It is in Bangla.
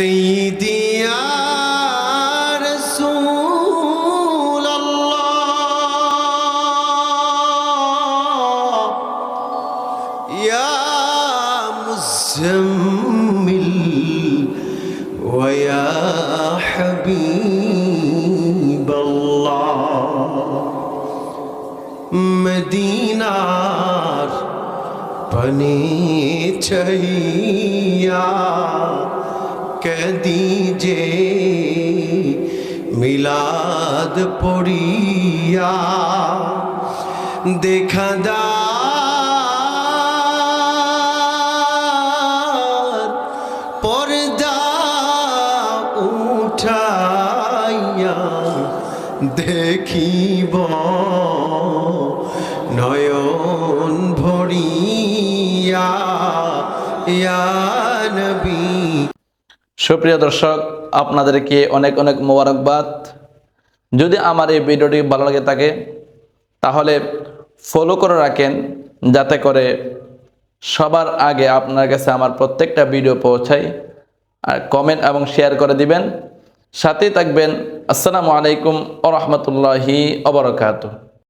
सय्यदी या रसूल अल्लाह या मुज़म्मिल व या हबीब अल्लाह मदीनार बने छैया कदीजे मिलाद पड़िया देखा दार पर्दा उठाइया देखिब नयन भरिया या नबी। সুপ্রিয় দর্শক, আপনাদেরকে অনেক অনেক মোবারকবাদ। যদি আমার এই ভিডিওটি ভালো লাগে থাকে তাহলে ফলো করে রাখেন, যাতে করে সবার আগে আপনার কাছে আমার প্রত্যেকটা ভিডিও পৌঁছায়। আর কমেন্ট এবং শেয়ার করে দিবেন, সাথেই থাকবেন। আসসালামু আলাইকুম ওয়া রাহমাতুল্লাহি ওয়া বারাকাতুহু।